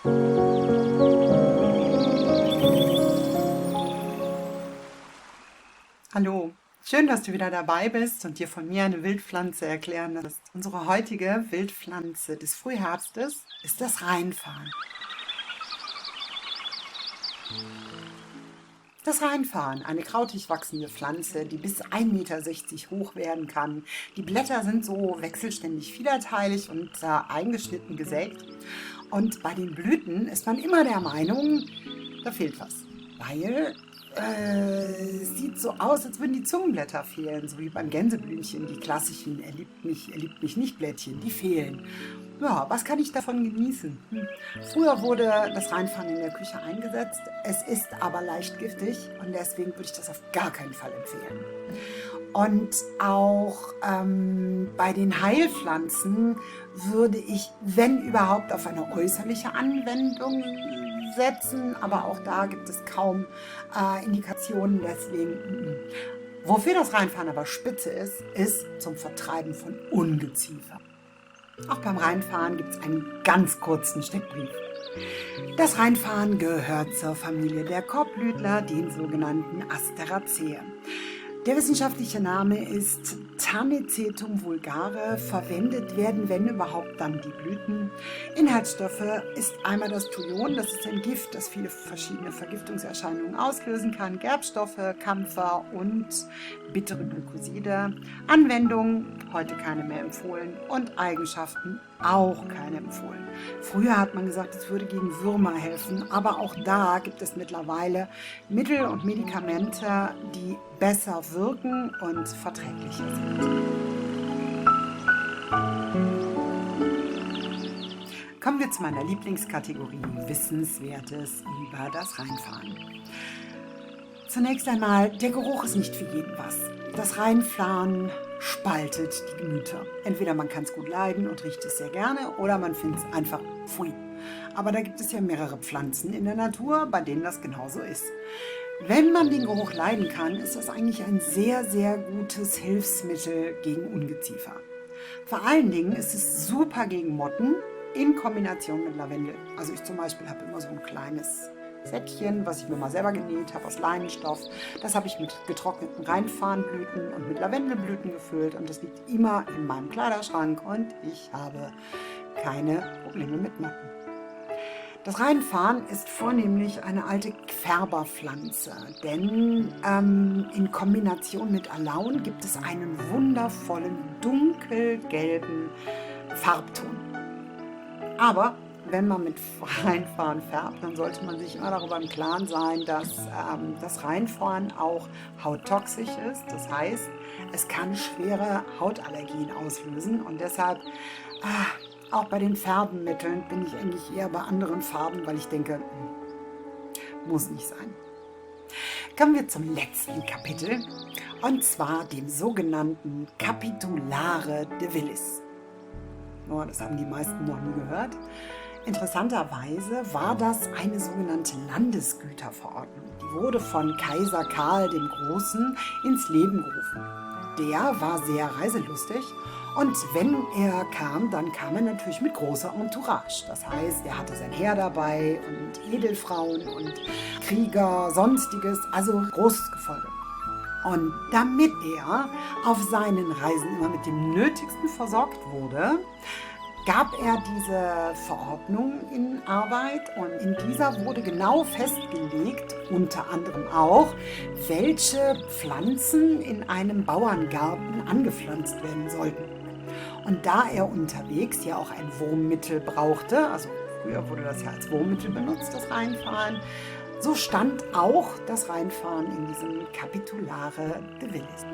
Hallo, schön, dass du wieder dabei bist und dir von mir eine Wildpflanze erklären lässt. Unsere heutige Wildpflanze des Frühherbstes ist das Rheinfarn. Das Rheinfarn, eine krautig wachsende Pflanze, die bis 1,60 Meter hoch werden kann. Die Blätter sind so wechselständig fiederteilig und eingeschnitten gesägt. Und bei den Blüten ist man immer der Meinung, da fehlt was. Weil es sieht so aus, als würden die Zungenblätter fehlen, so wie beim Gänseblümchen, die klassischen er liebt mich nicht Blättchen, die fehlen. Ja, was kann ich davon genießen? Früher wurde das Rheinfarn in der Küche eingesetzt, es ist aber leicht giftig und deswegen würde ich das auf gar keinen Fall empfehlen. Und auch bei den Heilpflanzen würde ich, wenn überhaupt, auf eine äußerliche Anwendung setzen, aber auch da gibt es kaum Indikationen, deswegen. Wofür das Rheinfarn aber spitze ist zum Vertreiben von Ungeziefer. Auch beim Rheinfarn gibt es einen ganz kurzen Steckbrief. Das Rheinfarn gehört zur Familie der Korbblütler, den sogenannten Asteraceae. Der wissenschaftliche Name ist Tanicetum vulgare. Verwendet werden, wenn überhaupt, dann die Blüten. Inhaltsstoffe ist einmal das Thujon, das ist ein Gift, das viele verschiedene Vergiftungserscheinungen auslösen kann. Gerbstoffe, Kampfer und bittere Glykoside. Anwendung, heute keine mehr empfohlen. Und Eigenschaften, auch keine empfohlen. Früher hat man gesagt, es würde gegen Würmer helfen, aber auch da gibt es mittlerweile Mittel und Medikamente, die besser wirken und verträglicher sind. Kommen wir zu meiner Lieblingskategorie Wissenswertes über das Rheinfarn. Zunächst einmal, der Geruch ist nicht für jeden was. Das Rheinfarn spaltet die Gemüter. Entweder man kann es gut leiden und riecht es sehr gerne oder man findet es einfach pfui. Aber da gibt es ja mehrere Pflanzen in der Natur, bei denen das genauso ist. Wenn man den Geruch leiden kann, ist das eigentlich ein sehr, sehr gutes Hilfsmittel gegen Ungeziefer. Vor allen Dingen ist es super gegen Motten in Kombination mit Lavendel. Also ich zum Beispiel habe immer so ein kleines Säckchen, was ich mir mal selber genäht habe aus Leinenstoff. Das habe ich mit getrockneten Rheinfarnblüten und mit Lavendelblüten gefüllt und das liegt immer in meinem Kleiderschrank und ich habe keine Probleme mit Motten. Das Rheinfarn ist vornehmlich eine alte Färberpflanze, denn in Kombination mit Alaun gibt es einen wundervollen dunkelgelben Farbton. Aber wenn man mit Rheinfarn färbt, dann sollte man sich immer darüber im Klaren sein, dass das Rheinfarn auch hauttoxisch ist. Das heißt, es kann schwere Hautallergien auslösen und deshalb auch bei den Färbemitteln bin ich eigentlich eher bei anderen Farben, weil ich denke, muss nicht sein. Kommen wir zum letzten Kapitel und zwar dem sogenannten Capitulare de Willis. Oh, das haben die meisten noch nie gehört. Interessanterweise war das eine sogenannte Landesgüterverordnung. Die wurde von Kaiser Karl dem Großen ins Leben gerufen. Der war sehr reiselustig und wenn er kam, dann kam er natürlich mit großer Entourage. Das heißt, er hatte sein Heer dabei und Edelfrauen und Krieger, sonstiges, also großes Gefolge. Und damit er auf seinen Reisen immer mit dem Nötigsten versorgt wurde, gab er diese Verordnung in Arbeit und in dieser wurde genau festgelegt, unter anderem auch, welche Pflanzen in einem Bauerngarten angepflanzt werden sollten. Und da er unterwegs ja auch ein Wurmmittel brauchte, also früher wurde das ja als Wurmmittel benutzt, das Rheinfarn, so stand auch das Rheinfarn in diesem Capitulare de Willis.